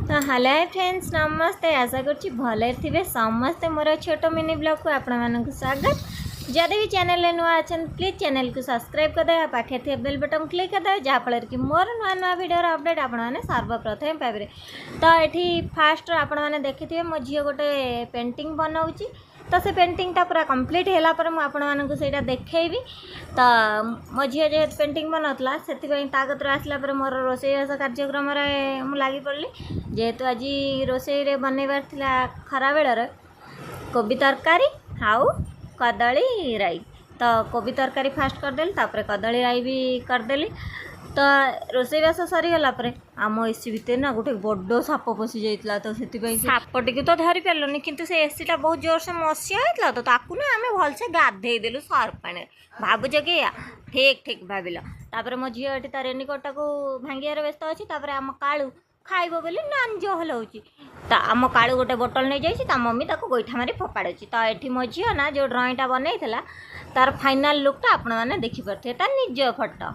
तो hello friends नमस्ते आशा करुँची भले थे समस्ते मोर छोट मिनी ब्लॉग को आपण मानक स्वागत जदि भी चैनल नुआ अच्छा प्लीज चैनल को सब्सक्राइब करदे पाखे थे बेल बटन क्लिक करदे जहाँफल कि मोर नुआ नुआ वीडियो अपडेट आपण मैंने सर्वप्रथम पाइबे। तो ये फास्ट आपण मैंने देखिए मो झी गोटे पेंटिंग बनाऊँगी तो से पेंटिंगटा पूरा कंप्लीट है आपटा देखी। तो मो झी जे पेंटिंग बनाला से कतर आसला मोर रोषेईवास कार्यक्रम लगी पड़ी जेहेतु आज रोषे बनइबार खरा बेलर कोबी तरकारी आउ कदली राई। तो कोबी तरकारी फास्ट करदेली तापर कदली राई भी करदेली। तो रोषेईवास सरीगला आम एसी भितर ना गोटे बड़ साप पशि जाइए तो से सापटी तो धरी पार्लुनि किंतु से एसीटा बहुत जोर से मसीहा होता तो ताकू ना आम भलसे गाधे देलु सर्फ पानी भावुच कि ठीक ठीक भाविल। तापर मो झील ये तार रेनिकोटा को भांगियार व्यस्त अच्छी आम कालू खाइब बोली नान जहल हो आम कालू गोटे बोतल नहीं जाइए मम्मी ताको गोईठा मारी फोपाड़ी। तो ये मो झील ना जो ड्रॉइंगटा बनई तार फाइनाल लुकटा आपण मैंने देखिपे तार निज फोटो।